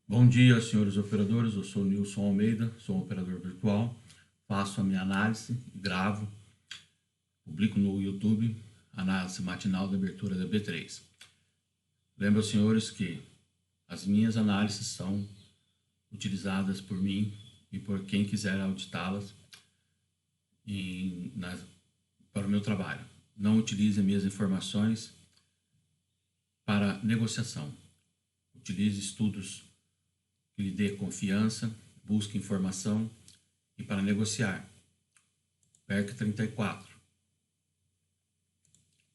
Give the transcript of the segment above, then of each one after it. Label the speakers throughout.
Speaker 1: Bom dia, senhores operadores. Eu sou Nilson Almeida, sou um operador virtual. Faço a minha análise, gravo, publico no YouTube, análise matinal da abertura da B3. Lembro, senhores, que as minhas análises são utilizadas por mim e por quem quiser auditá-las para o meu trabalho. Não utilize minhas informações para negociação. Utilize estudos que lhe dê confiança, busque informação e para negociar. PERC 34.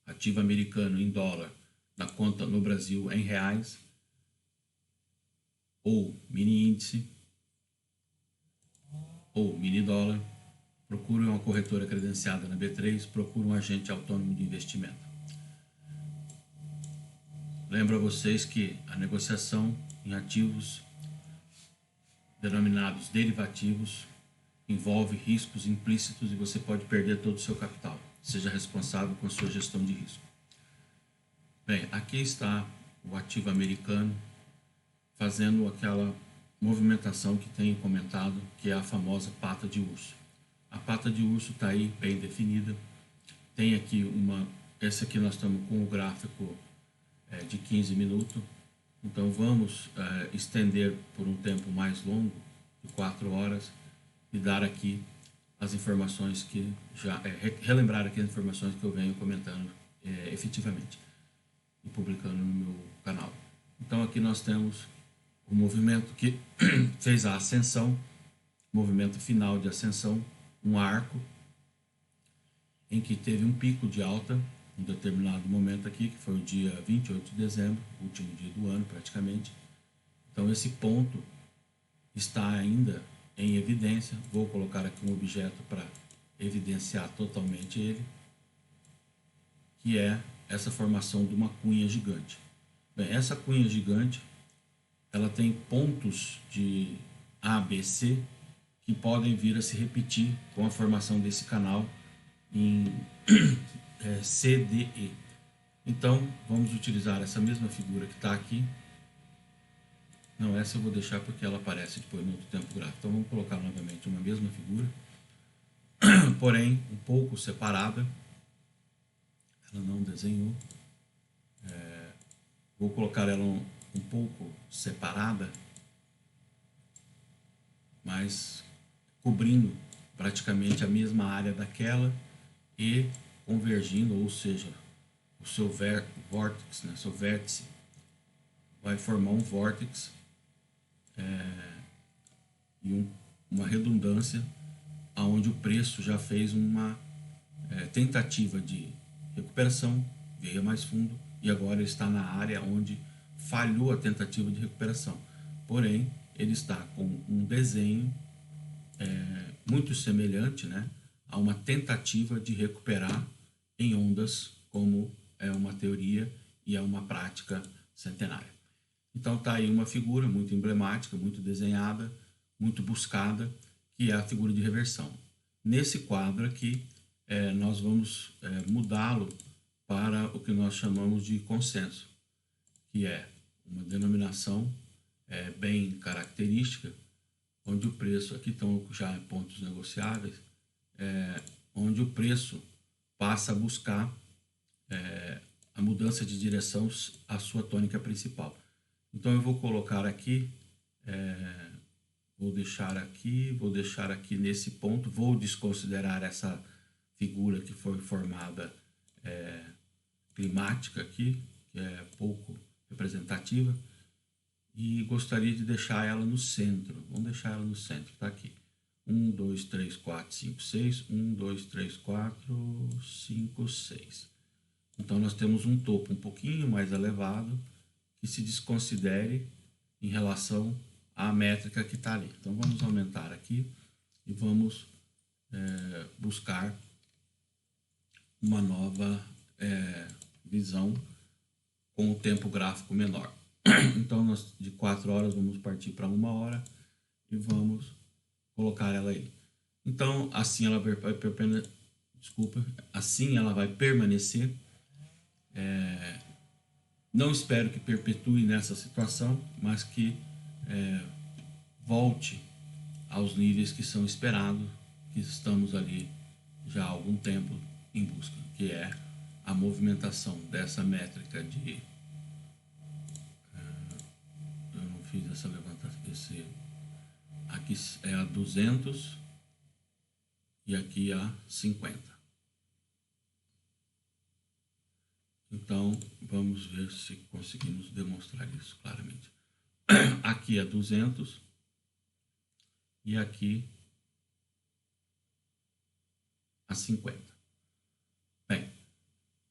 Speaker 1: Ativo americano em dólar na conta no Brasil em reais. Ou mini índice. Ou mini dólar. Procure uma corretora credenciada na B3. Procure um agente autônomo de investimento. Lembro a vocês que a negociação em ativos denominados derivativos envolve riscos implícitos e você pode perder todo o seu capital. Seja responsável com a sua gestão de risco. Bem, aqui está o ativo americano fazendo aquela movimentação que tenho comentado, que é a famosa pata de urso. A pata de urso está aí bem definida. Tem aqui esse aqui nós estamos com o gráfico de 15 minutos. Então vamos estender por um tempo mais longo, de 4 horas, e dar aqui as informações que relembrar aqui as informações que eu venho comentando efetivamente e publicando no meu canal. Então aqui nós temos o movimento que fez a ascensão, movimento final de ascensão, um arco em que teve um pico de alta em um determinado momento aqui, que foi o dia 28 de dezembro, último dia do ano praticamente. Então esse ponto está ainda em evidência. Vou colocar aqui um objeto para evidenciar totalmente ele, que é essa formação de uma cunha gigante. Bem, essa cunha gigante, ela tem pontos de A, B, C que podem vir a se repetir com a formação desse canal em C, D, E. Então, vamos utilizar essa mesma figura que está aqui. Não, essa eu vou deixar porque ela aparece depois no outro tempo gráfico. Então, vamos colocar novamente uma mesma figura, porém um pouco separada. Ela não desenhou. Vou colocar ela um pouco separada, mas cobrindo praticamente a mesma área daquela e convergindo, ou seja, o seu vórtice, né, seu vértice vai formar um vórtice e uma redundância aonde o preço já fez uma tentativa de recuperação, veio mais fundo e agora está na área onde falhou a tentativa de recuperação. Porém, ele está com um desenho muito semelhante, né, a uma tentativa de recuperar em ondas, como é uma teoria e é uma prática centenária. Então está aí uma figura muito emblemática, muito desenhada, muito buscada, que é a figura de reversão. Nesse quadro aqui, nós vamos mudá-lo para o que nós chamamos de consenso, que é uma denominação bem característica, onde o preço, aqui estão já pontos negociáveis, onde o preço passa a buscar a mudança de direção à sua tônica principal. Então eu vou colocar aqui, vou deixar aqui nesse ponto, vou desconsiderar essa figura que foi formada climática aqui, que é pouco representativa, e gostaria de deixar ela no centro. Vamos deixar ela no centro, tá aqui. 1, 2, 3, 4, 5, 6. 1, 2, 3, 4, 5, 6. Então nós temos um topo um pouquinho mais elevado que se desconsidere em relação à métrica que está ali. Então vamos aumentar aqui e vamos buscar uma nova visão com o tempo gráfico menor. Então nós de 4 horas vamos partir para 1 hora e vamos colocar ela aí. Então assim ela vai permanecer. Não espero que perpetue nessa situação, mas que volte aos níveis que são esperados, que estamos ali já há algum tempo em busca, que é a movimentação dessa métrica de... eu não fiz essa levantação, aqui é a 200 e aqui a 50. Então, vamos ver se conseguimos demonstrar isso claramente. Aqui é 200 e aqui a 50. Bem,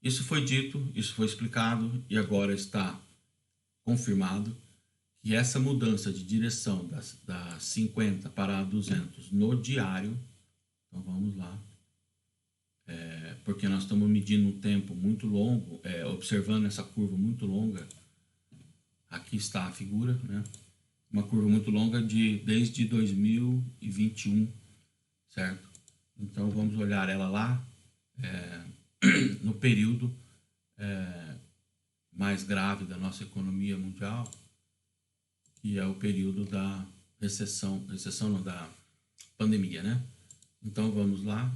Speaker 1: isso foi dito, isso foi explicado e agora está confirmado que essa mudança de direção da 50 para a 200 no diário, então vamos lá, porque nós estamos medindo um tempo muito longo, observando essa curva muito longa. Aqui está a figura, né? Uma curva muito longa desde 2021, certo? Então vamos olhar ela lá no período mais grave da nossa economia mundial, que é o período da recessão não, da pandemia, né? Então vamos lá.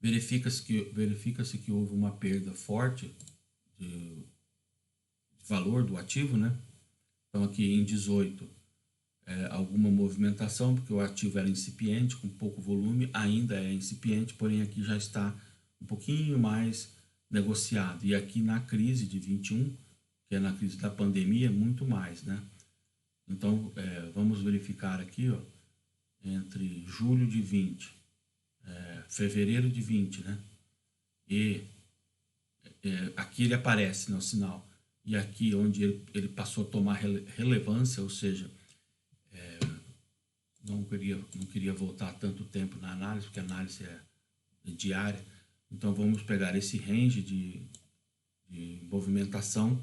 Speaker 1: Verifica-se que houve uma perda forte de valor do ativo, né? Então aqui em 18 alguma movimentação, porque o ativo era incipiente, com pouco volume, ainda é incipiente, porém aqui já está um pouquinho mais negociado. E aqui na crise de 21, que é na crise da pandemia, muito mais, né? Então vamos verificar aqui, ó, entre julho de 20, fevereiro de 20, né? E aqui ele aparece no sinal. E aqui onde ele passou a tomar relevância, ou seja, não queria voltar tanto tempo na análise, porque a análise é diária. Então vamos pegar esse range de movimentação,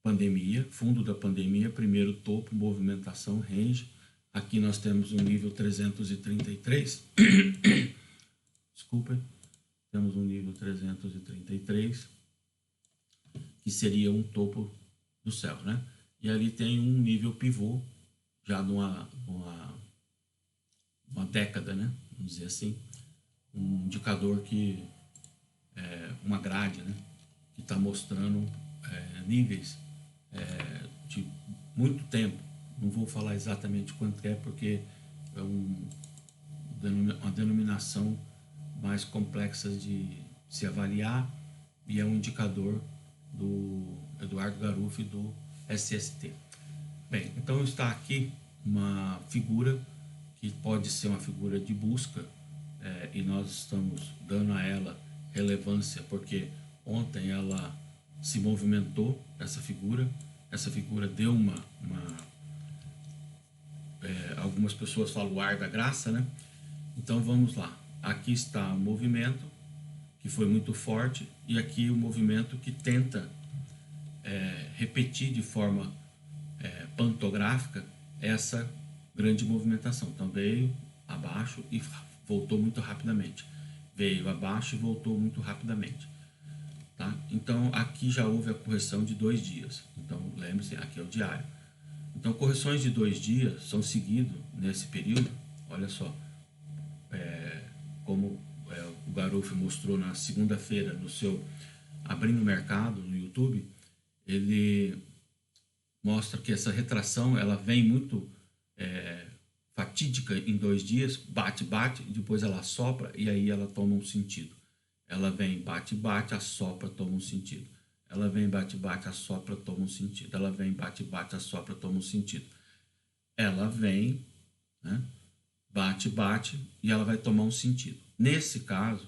Speaker 1: pandemia, fundo da pandemia, primeiro topo, movimentação, range. Aqui nós temos um nível 333. Desculpa, temos um nível 333, que seria um topo do céu, né? E ali tem um nível pivô, já numa década, né? Vamos dizer assim, um indicador que uma grade, né? Que está mostrando níveis de muito tempo. Não vou falar exatamente quanto é, porque é uma denominação mais complexa de se avaliar e é um indicador do Eduardo Garuffi do SST. Bem, então está aqui uma figura que pode ser uma figura de busca e nós estamos dando a ela relevância porque ontem ela se movimentou, essa figura deu algumas pessoas falam o ar da graça, né? Então vamos lá, aqui está o movimento que foi muito forte e aqui o movimento que tenta repetir de forma pantográfica essa grande movimentação. Então veio abaixo e voltou muito rapidamente, veio abaixo e voltou muito rapidamente, tá? Então aqui já houve a correção de 2 dias, então lembre-se, aqui é o diário. Então correções de 2 dias são seguidas nesse período, olha só, como o Garuffi mostrou na segunda-feira no seu Abrindo o Mercado no YouTube, ele mostra que essa retração ela vem muito fatídica em 2 dias, bate, e depois ela assopra e aí ela toma um sentido. Ela vem, bate, assopra, toma um sentido. Ela vem, bate, assopra, toma um sentido. Ela vem, bate, assopra, toma um sentido. Ela vem, né, bate e ela vai tomar um sentido. Nesse caso,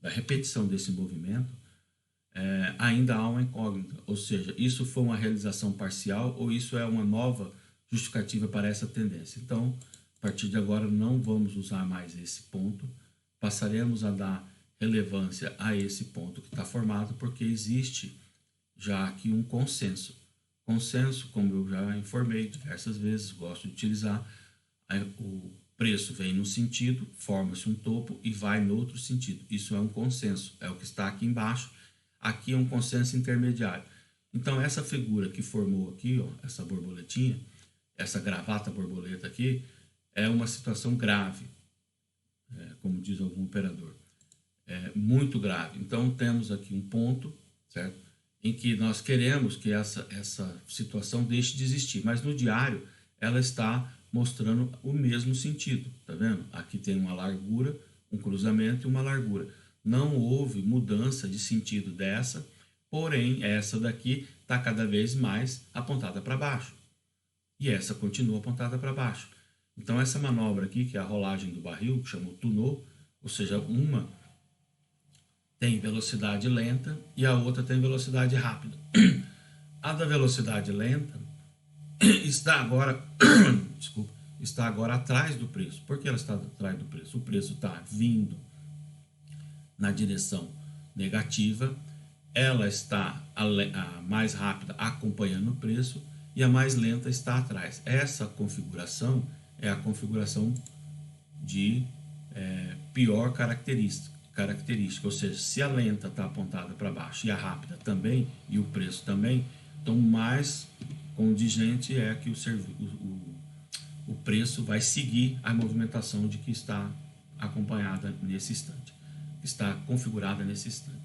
Speaker 1: da repetição desse movimento, ainda há uma incógnita, ou seja, isso foi uma realização parcial ou isso é uma nova justificativa para essa tendência. Então, a partir de agora, não vamos usar mais esse ponto, passaremos a dar relevância a esse ponto que está formado, porque existe já aqui um consenso. Consenso, como eu já informei diversas vezes, gosto de utilizar, o preço vem num sentido, forma-se um topo e vai no outro sentido. Isso é um consenso, é o que está aqui embaixo. Aqui é um consenso intermediário. Então, essa figura que formou aqui, ó, essa borboletinha, essa gravata borboleta aqui, é uma situação grave, como diz algum operador, muito grave. Então, temos aqui um ponto, certo? Em que nós queremos que essa situação deixe de existir, mas no diário ela está mostrando o mesmo sentido, tá vendo? Aqui tem uma largura, um cruzamento e uma largura. Não houve mudança de sentido dessa, porém essa daqui está cada vez mais apontada para baixo e essa continua apontada para baixo. Então essa manobra aqui, que é a rolagem do barril, que chamou Tunot, ou seja, uma tem velocidade lenta e a outra tem velocidade rápida. A da velocidade lenta está agora, desculpa, está agora atrás do preço. Por que ela está atrás do preço? O preço está vindo na direção negativa, ela está a mais rápida acompanhando o preço e a mais lenta está atrás. Essa configuração é a configuração de pior característica, ou seja, se a lenta está apontada para baixo e a rápida também, e o preço também, então mais condigente é que o preço vai seguir a movimentação de que está acompanhada nesse instante, está configurada nesse instante.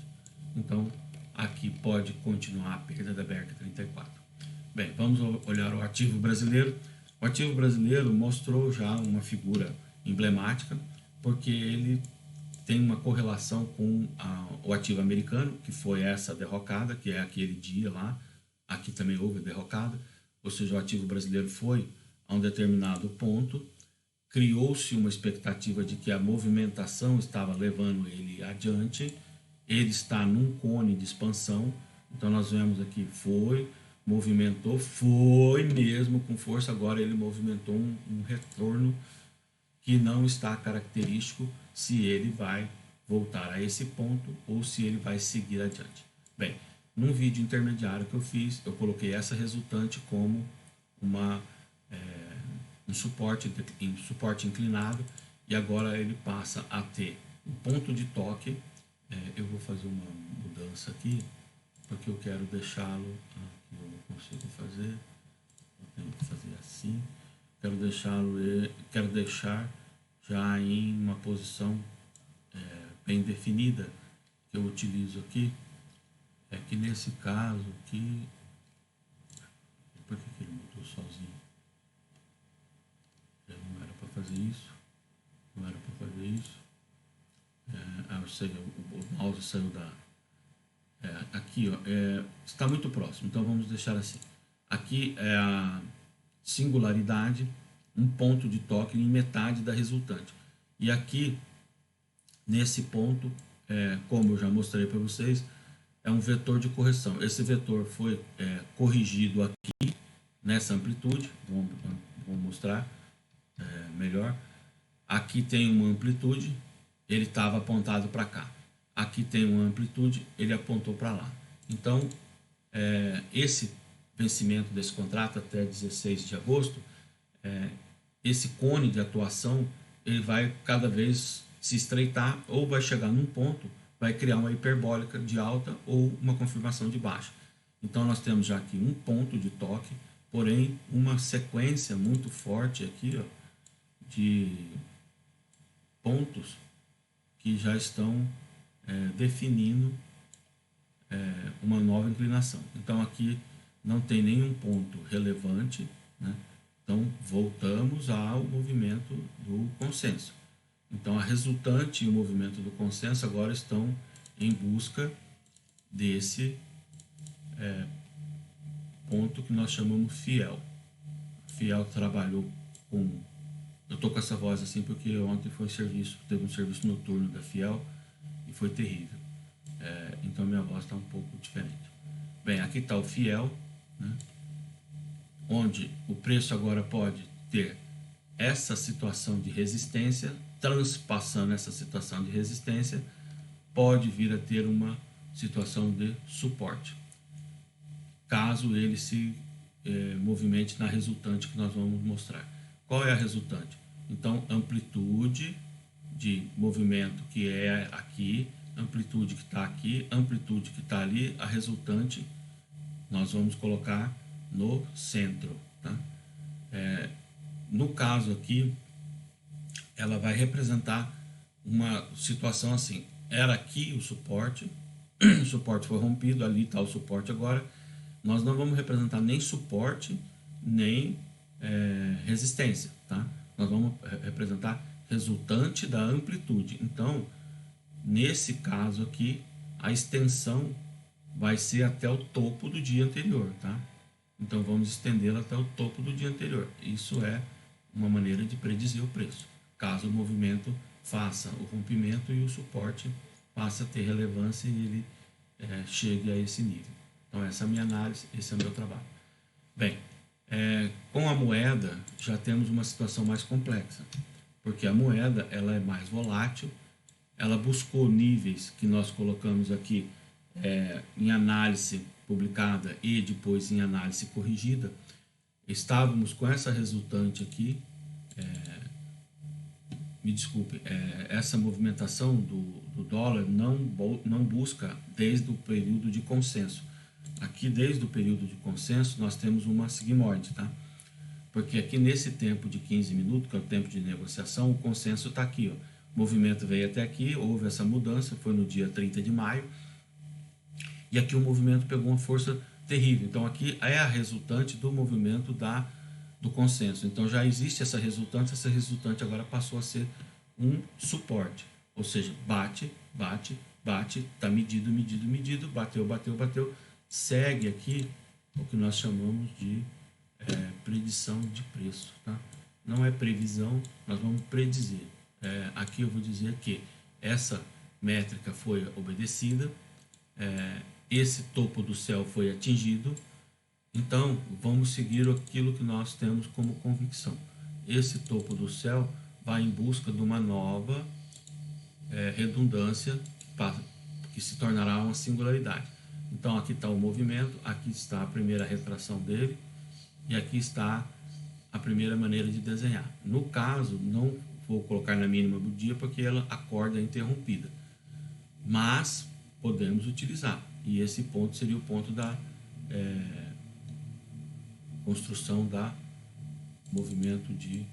Speaker 1: Então, aqui pode continuar a perda da BRK34. Bem, vamos olhar o ativo brasileiro. O ativo brasileiro mostrou já uma figura emblemática, porque ele tem uma correlação com o ativo americano, que foi essa derrocada, que é aquele dia lá. Aqui também houve derrocada, ou seja, o ativo brasileiro foi a um determinado ponto, criou-se uma expectativa de que a movimentação estava levando ele adiante, ele está num cone de expansão, então nós vemos aqui, movimentou, foi mesmo com força, agora ele movimentou um retorno que não está característico se ele vai voltar a esse ponto ou se ele vai seguir adiante. Bem, num vídeo intermediário que eu fiz, eu coloquei essa resultante como um suporte inclinado e agora ele passa a ter um ponto de toque. Eu vou fazer uma mudança aqui, porque eu quero deixá-lo, aqui eu não consigo fazer, eu tenho que fazer assim, quero deixar já em uma posição bem definida, que eu utilizo aqui, é que nesse caso aqui, por que ele mudou sozinho? Não era para fazer isso, não era para fazer isso, eu sei, o mouse saiu da... aqui, ó, está muito próximo, então vamos deixar assim. Aqui é a singularidade, um ponto de toque em metade da resultante. E aqui, nesse ponto, como eu já mostrei para vocês, é um vetor de correção. Esse vetor foi corrigido aqui, nessa amplitude, vamos mostrar melhor. Aqui tem uma amplitude, ele estava apontado para cá. Aqui tem uma amplitude, ele apontou para lá. Então, esse vencimento desse contrato até 16 de agosto, esse cone de atuação, ele vai cada vez se estreitar ou vai chegar num ponto, vai criar uma hiperbólica de alta ou uma confirmação de baixa. Então, nós temos já aqui um ponto de toque, porém, uma sequência muito forte aqui, ó, de pontos que já estão definindo uma nova inclinação. Então, aqui não tem nenhum ponto relevante, né? Então, voltamos ao movimento do consenso. Então, a resultante e o movimento do consenso agora estão em busca desse ponto que nós chamamos fiel. Fiel trabalhou com... Eu estou com essa voz assim porque ontem teve um serviço noturno da Fiel e foi terrível. Então, minha voz está um pouco diferente. Bem, aqui está o Fiel, né? Onde o preço agora pode ter essa situação de resistência, transpassando essa situação de resistência, pode vir a ter uma situação de suporte, caso ele se movimente na resultante que nós vamos mostrar. Qual é a resultante? Então, amplitude de movimento que é aqui, amplitude que está aqui, amplitude que está ali, a resultante nós vamos colocar no centro, tá? No caso aqui, ela vai representar uma situação assim, era aqui o suporte, o suporte foi rompido, ali está o suporte agora, nós não vamos representar nem suporte, nem resistência, tá? Nós vamos representar resultante da amplitude. Então, nesse caso aqui, a extensão vai ser até o topo do dia anterior, tá? Então, vamos estendê-la até o topo do dia anterior. Isso é uma maneira de predizer o preço. Caso o movimento faça o rompimento e o suporte passe a ter relevância e ele chegue a esse nível. Então, essa é a minha análise, esse é o meu trabalho. Bem, com a moeda já temos uma situação mais complexa, porque a moeda ela é mais volátil, ela buscou níveis que nós colocamos aqui em análise publicada e depois em análise corrigida. Estávamos com essa resultante aqui, me desculpe, essa movimentação do dólar não busca desde o período de consenso. Aqui, desde o período de consenso, nós temos uma sigmoide, tá? Porque aqui nesse tempo de 15 minutos, que é o tempo de negociação, o consenso está aqui, ó. O movimento veio até aqui, houve essa mudança, foi no dia 30 de maio, e aqui o movimento pegou uma força terrível. Então, aqui é a resultante do movimento do consenso. Então, já existe essa resultante agora passou a ser um suporte. Ou seja, bate, bate, bate, está medido, medido, medido, bateu, bateu, bateu, segue aqui o que nós chamamos de predição de preço, tá? Não é previsão, nós vamos predizer. Aqui eu vou dizer que essa métrica foi obedecida, esse topo do céu foi atingido, então vamos seguir aquilo que nós temos como convicção. Esse topo do céu vai em busca de uma nova redundância que se tornará uma singularidade. Então aqui está o movimento, aqui está a primeira retração dele e aqui está a primeira maneira de desenhar. No caso, não vou colocar na mínima do dia porque a corda é interrompida, mas podemos utilizar, e esse ponto seria o ponto da construção da movimento de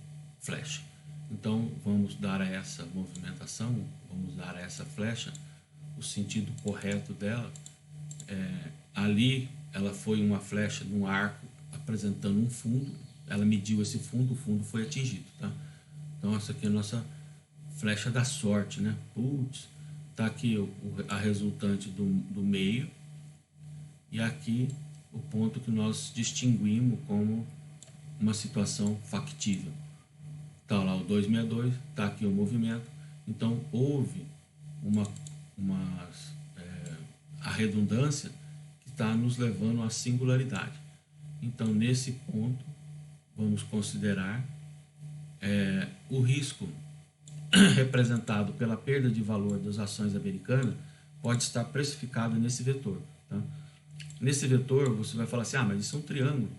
Speaker 1: flecha. Então vamos dar a essa movimentação, vamos dar a essa flecha o sentido correto dela. Ali ela foi uma flecha num arco apresentando um fundo, ela mediu esse fundo, o fundo foi atingido, tá? Então essa aqui é a nossa flecha da sorte, né? Putz, tá aqui a resultante do meio e aqui o ponto que nós distinguimos como uma situação factível. Tá lá o 262, tá aqui o movimento. Então houve a redundância que está nos levando à singularidade. Então nesse ponto vamos considerar o risco representado pela perda de valor das ações americanas pode estar precificado nesse vetor, tá? Nesse vetor você vai falar assim, mas isso é um triângulo.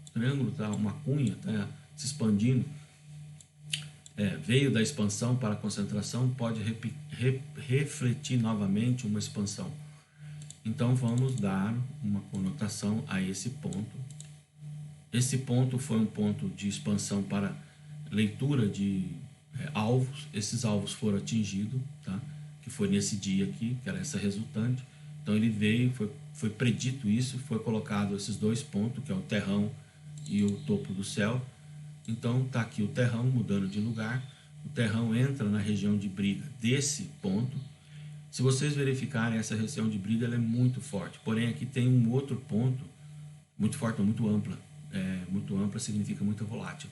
Speaker 1: O triângulo tá uma cunha, tá se expandindo. Veio da expansão para a concentração, pode refletir novamente uma expansão. Então vamos dar uma conotação a esse ponto. Esse ponto foi um ponto de expansão para leitura de alvos. Esses alvos foram atingidos, tá? Que foi nesse dia aqui, que era essa resultante. Então ele veio, foi predito isso, foi colocado esses dois pontos, que é o terrão e o topo do céu. Então está aqui o terrão mudando de lugar, o terrão entra na região de briga desse ponto. Se vocês verificarem, essa região de briga ela é muito forte, porém aqui tem um outro ponto, muito forte, muito ampla. Muito ampla significa muito volátil.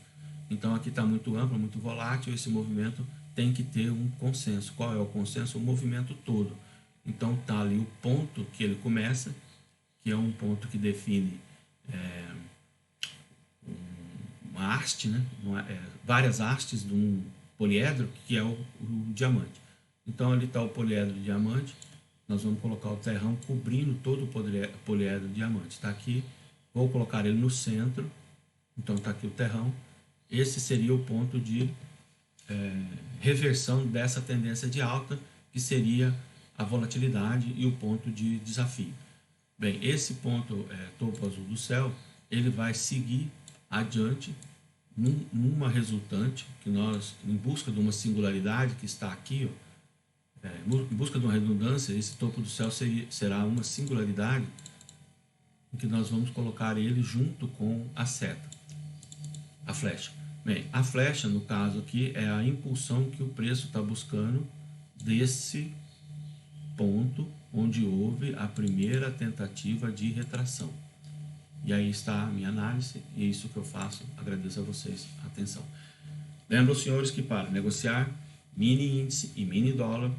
Speaker 1: Então aqui está muito ampla, muito volátil, esse movimento tem que ter um consenso. Qual é o consenso? O movimento todo. Então está ali o ponto que ele começa, que é um ponto que define uma haste, né? Várias hastes de um poliedro, que é o diamante. Então ali está o poliedro de diamante, nós vamos colocar o terrão cobrindo todo o poliedro de diamante. Está aqui, vou colocar ele no centro, então está aqui o terrão. Esse seria o ponto de reversão dessa tendência de alta, que seria a volatilidade e o ponto de desafio. Bem, esse ponto topo azul do céu, ele vai seguir adiante numa resultante que nós, em busca de uma singularidade que está aqui, em busca de uma redundância, esse topo do céu será uma singularidade em que nós vamos colocar ele junto com a seta, a flecha. Bem, a flecha, no caso aqui, é a impulsão que o preço está buscando desse ponto onde houve a primeira tentativa de retração. E aí está a minha análise, e é isso que eu faço. Agradeço a vocês a atenção. Lembro, senhores, que para negociar mini índice e mini dólar,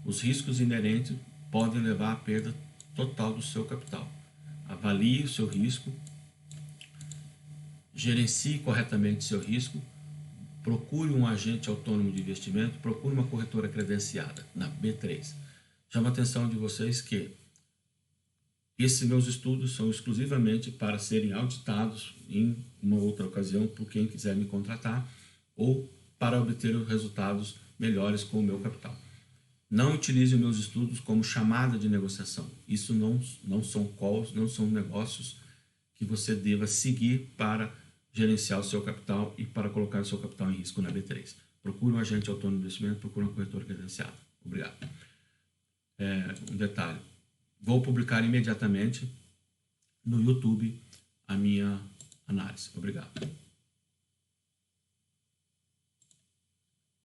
Speaker 1: os riscos inerentes podem levar à perda total do seu capital. Avalie o seu risco, gerencie corretamente seu risco, procure um agente autônomo de investimento, procure uma corretora credenciada na B3. Chamo a atenção de vocês que esses meus estudos são exclusivamente para serem auditados em uma outra ocasião por quem quiser me contratar ou para obter resultados melhores com o meu capital. Não utilize os meus estudos como chamada de negociação. Isso não são calls, não são negócios que você deva seguir para gerenciar o seu capital e para colocar o seu capital em risco na B3. Procure um agente autônomo de investimento, procure uma corretora credenciada. Obrigado. Um detalhe. Vou publicar imediatamente no YouTube a minha análise. Obrigado.